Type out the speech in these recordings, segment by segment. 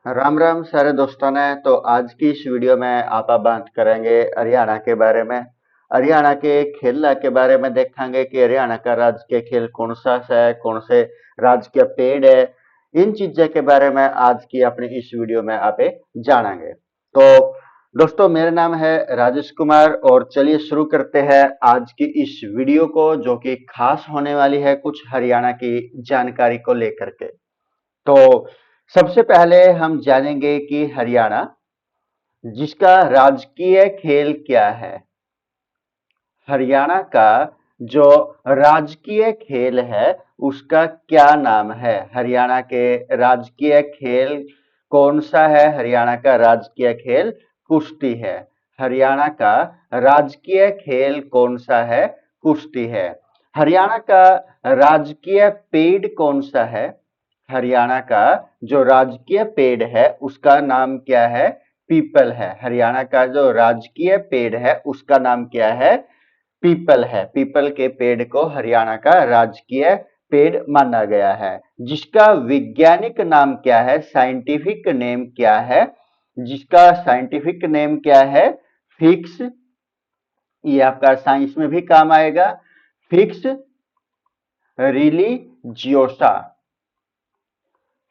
राम राम सारे दोस्तों ने। तो आज की इस वीडियो में आप बात करेंगे हरियाणा के बारे में। हरियाणा के खेल के बारे में देखेंगे कि हरियाणा का राजकीय खेल कौन सा है, कौन से राजकीय पेड़ है। इन चीजों के बारे में आज की अपनी इस वीडियो में आप जानेंगे। तो दोस्तों, मेरा नाम है राजेश कुमार और चलिए शुरू करते हैं आज की इस वीडियो को, जो कि खास होने वाली है कुछ हरियाणा की जानकारी को लेकर के। तो सबसे पहले हम जानेंगे कि हरियाणा जिसका राजकीय खेल क्या है। हरियाणा का जो राजकीय खेल है उसका क्या नाम है। हरियाणा के राजकीय खेल कौन सा है? हरियाणा का राजकीय खेल कुश्ती है। हरियाणा का राजकीय खेल कौन सा है? कुश्ती है। हरियाणा का राजकीय पेड़ कौन सा है? हरियाणा का जो राजकीय पेड़ है उसका नाम क्या है? पीपल है। हरियाणा का जो राजकीय पेड़ है उसका नाम क्या है? पीपल है। पीपल के पेड़ को हरियाणा का राजकीय पेड़ माना गया है। जिसका वैज्ञानिक नाम क्या है? साइंटिफिक नेम क्या है? जिसका साइंटिफिक नेम क्या है? फिक्स। ये आपका साइंस में भी काम आएगा। Fix religiosa.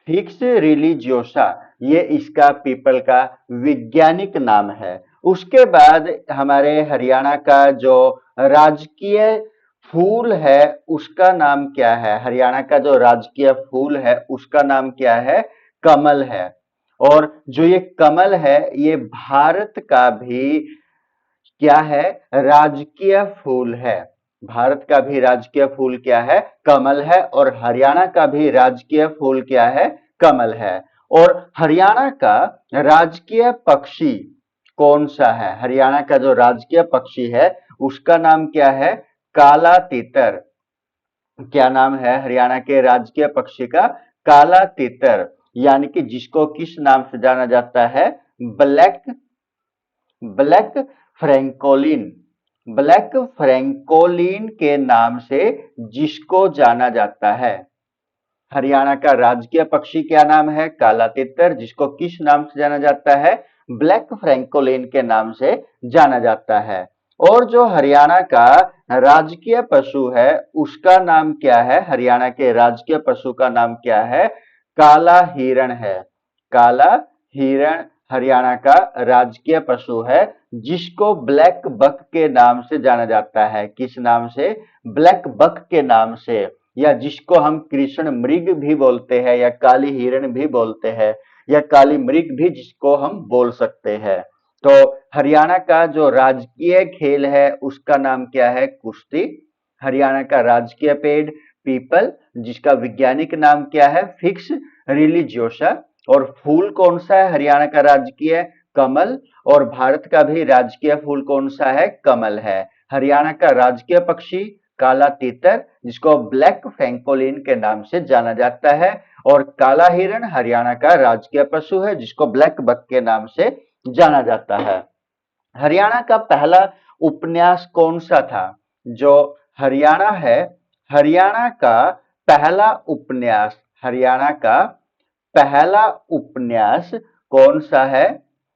फिक्स रिलीजियोसा, ये इसका पीपल का वैज्ञानिक नाम है। उसके बाद हमारे हरियाणा का जो राजकीय फूल है उसका नाम क्या है? हरियाणा का जो राजकीय फूल है उसका नाम क्या है? कमल है। और जो ये कमल है ये भारत का भी क्या है? राजकीय फूल है। भारत का भी राजकीय फूल क्या है? कमल है। और हरियाणा का भी राजकीय फूल क्या है? कमल है। और हरियाणा का राजकीय पक्षी कौन सा है? हरियाणा का जो राजकीय पक्षी है उसका नाम क्या है? काला तीतर। क्या नाम है हरियाणा के राजकीय पक्षी का? काला तीतर। यानी कि जिसको किस नाम से जाना जाता है? Black black francolin. Black francolin के नाम से जिसको जाना जाता है। हरियाणा का राजकीय पक्षी क्या नाम है? काला तितर। जिसको किस नाम से जाना जाता है? ब्लैक फ्रैंकोलिन के नाम से जाना जाता है। और जो हरियाणा का राजकीय पशु है उसका नाम क्या है? हरियाणा के राजकीय पशु का नाम क्या है? काला हिरण है। काला हिरण हरियाणा का राजकीय पशु है, जिसको ब्लैक बक के नाम से जाना जाता है। किस नाम से? ब्लैक बक के नाम से। या जिसको हम कृष्ण मृग भी बोलते हैं या काली हिरण भी बोलते हैं या काली मृग भी जिसको हम बोल सकते हैं। तो हरियाणा का जो राजकीय खेल है उसका नाम क्या है? कुश्ती। हरियाणा का राजकीय पेड़ पीपल, जिसका वैज्ञानिक नाम क्या है? Fix religiosa. और फूल कौन सा है हरियाणा का राजकीय? कमल। और भारत का भी राजकीय फूल कौन सा है? कमल है। हरियाणा का राजकीय पक्षी काला तीतर, जिसको ब्लैक फैंकोलिन के नाम से जाना जाता है। और काला हिरण हरियाणा का राजकीय पशु है, जिसको ब्लैक बक के नाम से जाना जाता है। हरियाणा का पहला उपन्यास कौन सा था? जो हरियाणा है, हरियाणा का पहला उपन्यास, हरियाणा का पहला उपन्यास कौन सा है?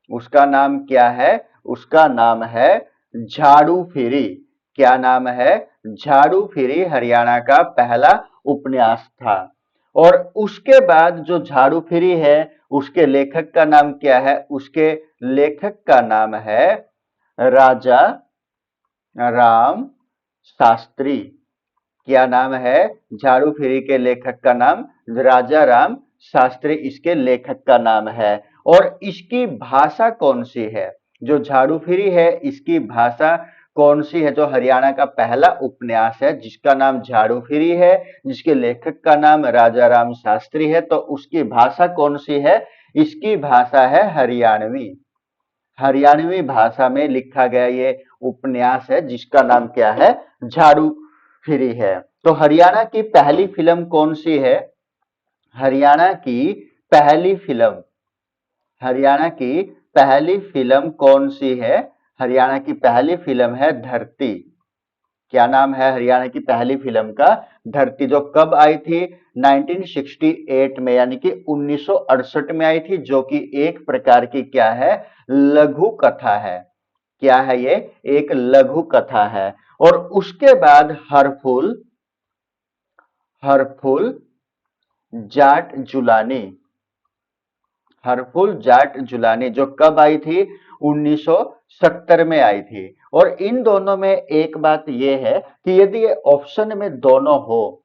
उसका नाम क्या है? उसका नाम है झाड़ू फिरी। क्या नाम है? झाड़ू फिरी हरियाणा का पहला उपन्यास था। और उसके बाद जो झाड़ू फिरी है उसके लेखक का नाम क्या है? उसके लेखक का नाम है राजा राम शास्त्री। क्या नाम है? झाड़ू फिरी के लेखक का नाम राजा राम शास्त्री इसके लेखक का नाम है। और इसकी भाषा कौन सी है? जो झाड़ू फिरी है इसकी भाषा कौन सी है? जो हरियाणा का पहला उपन्यास है जिसका नाम झाड़ू फिरी है, जिसके लेखक का नाम राजा राम शास्त्री है, तो उसकी भाषा कौन सी है? इसकी भाषा है हरियाणवी। हरियाणवी भाषा में लिखा गया ये उपन्यास है जिसका नाम क्या है? झाड़ू फिरी है। तो हरियाणा की पहली फिल्म कौन सी है? हरियाणा की पहली फिल्म, हरियाणा की पहली फिल्म कौन सी है? हरियाणा की पहली फिल्म है धरती। क्या नाम है हरियाणा की पहली फिल्म का? धरती, जो कब आई थी? 1968 में, यानी कि 1968 में आई थी, जो कि एक प्रकार की क्या है? लघु कथा है। क्या है ये? एक लघु कथा है। और उसके बाद हर फूल जाट जुलानी, हरफुल जाट जुलानी, जो कब आई थी? 1970 में आई थी। और इन दोनों में एक बात यह है कि यदि ये ऑप्शन में दोनों हो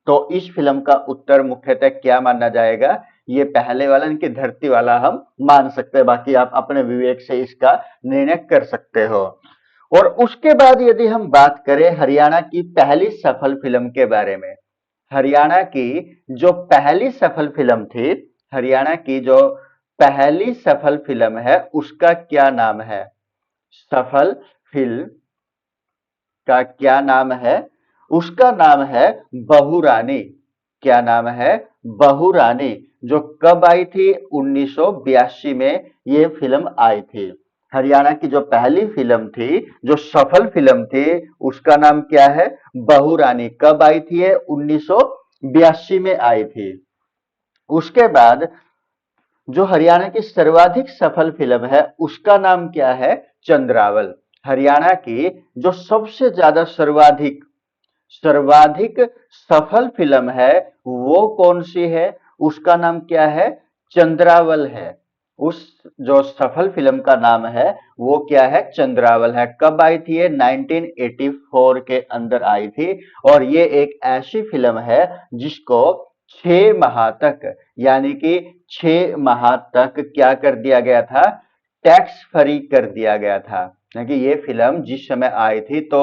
तो इस फिल्म का उत्तर मुख्यतः क्या माना जाएगा? ये पहले वाला, इनकी धरती वाला हम मान सकते हैं, बाकी आप अपने विवेक से इसका निर्णय कर सकते हो। और उसके बाद यदि हम बात करें हरियाणा की पहली सफल फिल्म के बारे में, हरियाणा की जो पहली सफल फिल्म थी, हरियाणा की जो पहली सफल फिल्म है उसका क्या नाम है? सफल फिल्म का क्या नाम है? उसका नाम है बहू रानी। क्या नाम है? बहू रानी, जो कब आई थी? 1982 में ये फिल्म आई थी। हरियाणा की जो पहली फिल्म थी, जो सफल फिल्म थी, उसका नाम क्या है? बहू रानी। कब आई थी? ये 1982 में आई थी। उसके बाद जो हरियाणा की सर्वाधिक सफल फिल्म है उसका नाम क्या है? चंद्रावल। हरियाणा की जो सबसे ज्यादा सर्वाधिक सर्वाधिक सफल फिल्म है वो कौन सी है? उसका नाम क्या है? चंद्रावल है। उस जो सफल फिल्म का नाम है वो क्या है? चंद्रावल है। कब आई थी? ये 1984 के अंदर आई थी। और ये एक ऐसी फिल्म है जिसको 6 माह तक, यानी कि 6 माह तक क्या कर दिया गया था? टैक्स फ्री कर दिया गया था। क्योंकि ये फिल्म जिस समय आई थी तो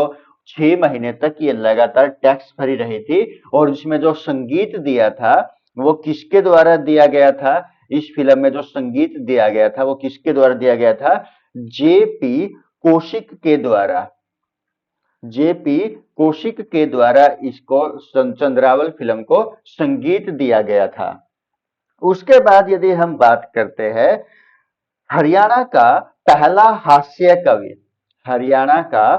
6 महीने तक ये लगातार टैक्स फ्री रही थी। और इसमें जो संगीत दिया था वो किसके द्वारा दिया गया था? इस फिल्म में जो संगीत दिया गया था वो किसके द्वारा दिया गया था? जेपी कौशिक के द्वारा। जेपी कौशिक के द्वारा इसको चंद्रावल फिल्म को संगीत दिया गया था। उसके बाद यदि हम बात करते हैं हरियाणा का पहला हास्य कवि, हरियाणा का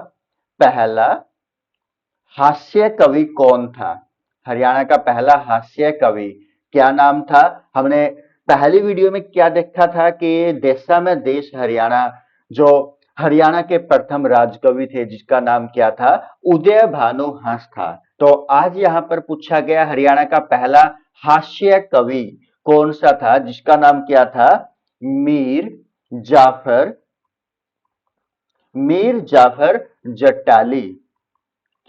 पहला हास्य कवि कौन था? हरियाणा का पहला हास्य कवि क्या नाम था? हमने पहली वीडियो में क्या देखा था कि देशा में देश हरियाणा, जो हरियाणा के प्रथम राजकवि थे जिसका नाम क्या था? उदय भानु हंस था। तो आज यहां पर पूछा गया हरियाणा का पहला हास्य कवि कौन सा था, जिसका नाम क्या था? मीर जाफर, मीर जाफर जटाली।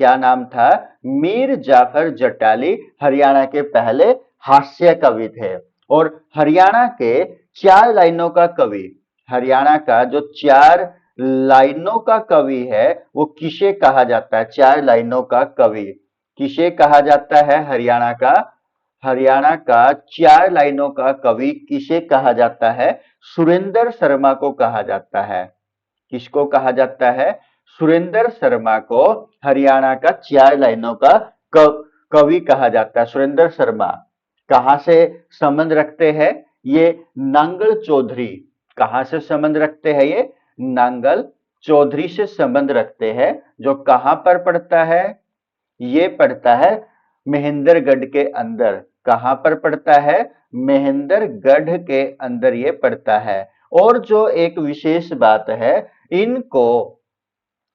क्या नाम था? मीर जाफर जटाली हरियाणा के पहले हास्य कवि थे। और हरियाणा के 4 लाइनों का कवि, हरियाणा का जो 4 लाइनों का कवि है वो किसे कहा जाता है? 4 लाइनों का कवि किसे कहा जाता है? हरियाणा का 4 लाइनों का कवि किसे कहा जाता है? सुरेंद्र शर्मा को कहा जाता है। किसको कहा जाता है? सुरेंद्र शर्मा को हरियाणा का 4 लाइनों का कवि कहा जाता है। सुरेंद्र शर्मा कहां से संबंध रखते हैं? ये नांगल चौधरी। कहां से संबंध रखते हैं ये? नांगल चौधरी से संबंध रखते हैं। जो कहां पर पड़ता है? ये पड़ता है महेंद्रगढ़ के अंदर। कहां पर पड़ता है? महेंद्रगढ़ के अंदर ये पड़ता है। और जो एक विशेष बात है, इनको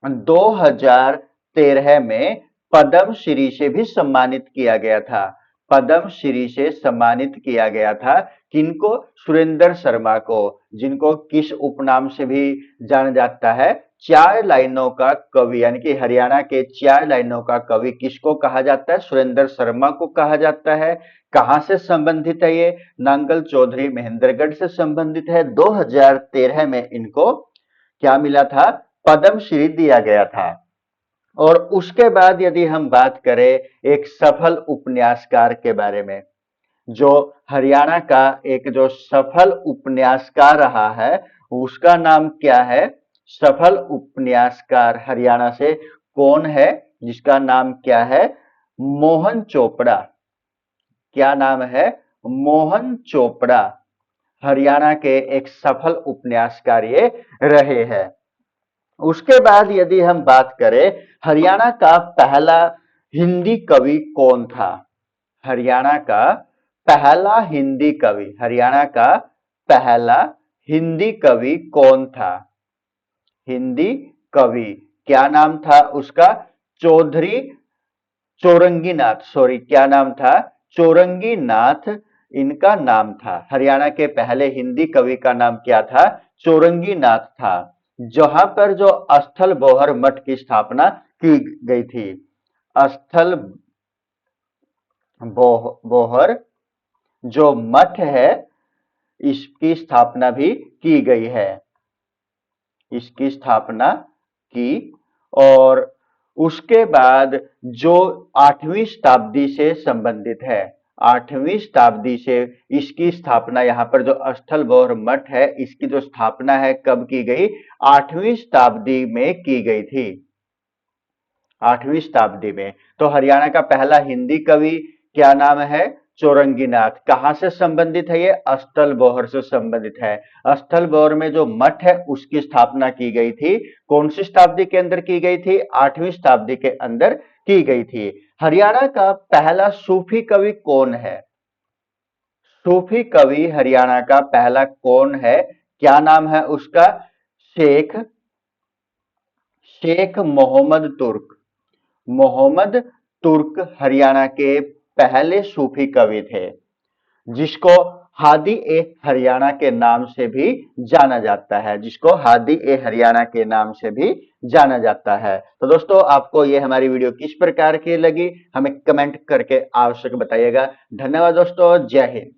2013 में पद्मश्री से भी सम्मानित किया गया था। पद्मश्री से सम्मानित किया गया था किनको? सुरेंद्र शर्मा को, जिनको किस उपनाम से भी जाना जाता है? 4 लाइनों का कवि, यानी कि हरियाणा के 4 लाइनों का कवि किसको कहा जाता है? सुरेंद्र शर्मा को कहा जाता है। कहां से संबंधित है ये? नांगल चौधरी महेंद्रगढ़ से संबंधित है। 2013 में इनको क्या मिला था? पद्मश्री दिया गया था। और उसके बाद यदि हम बात करें एक सफल उपन्यासकार के बारे में, जो हरियाणा का एक जो सफल उपन्यासकार रहा है उसका नाम क्या है? सफल उपन्यासकार हरियाणा से कौन है जिसका नाम क्या है? मोहन चोपड़ा। क्या नाम है? मोहन चोपड़ा हरियाणा के एक सफल उपन्यासकार ये रहे हैं। उसके बाद यदि हम बात करें हरियाणा का पहला हिंदी कवि कौन था? हरियाणा का पहला हिंदी कवि, हरियाणा का पहला हिंदी कवि कौन था? हिंदी कवि क्या नाम था उसका? चौधरी चौरंगीनाथ, सॉरी क्या नाम था? चौरंगीनाथ इनका नाम था। हरियाणा के पहले हिंदी कवि का नाम क्या था? चौरंगीनाथ था। जहां पर जो अस्थल बोहर मठ की स्थापना की गई थी, अस्थल बोहर जो मठ है इसकी स्थापना भी की गई है, इसकी स्थापना की। और उसके बाद जो 8वीं शताब्दी से संबंधित है, 8वीं शताब्दी से इसकी स्थापना, यहाँ पर जो अस्थल बोहर मठ है इसकी जो स्थापना है कब की गई? 8वीं शताब्दी में की गई थी, 8वीं शताब्दी में। तो हरियाणा का पहला हिंदी कवि क्या नाम है? चौरंगीनाथ। कहां से संबंधित है? ये अस्थल बोहर से संबंधित है। अस्थल बोहर में जो मठ है उसकी स्थापना की गई थी, कौन सी शताब्दी के अंदर की गई थी? 8वीं शताब्दी के अंदर की गई थी। हरियाणा का पहला सूफी कवि कौन है? सूफी कवि हरियाणा का पहला कौन है? क्या नाम है उसका? शेख शेख मोहम्मद तुर्क। मोहम्मद तुर्क हरियाणा के पहले सूफी कवि थे, जिसको हादी ए हरियाणा के नाम से भी जाना जाता है, जिसको हादी ए हरियाणा के नाम से भी जाना जाता है। तो दोस्तों आपको ये हमारी वीडियो किस प्रकार की लगी हमें कमेंट करके आवश्यक बताइएगा। धन्यवाद दोस्तों, जय हिंद।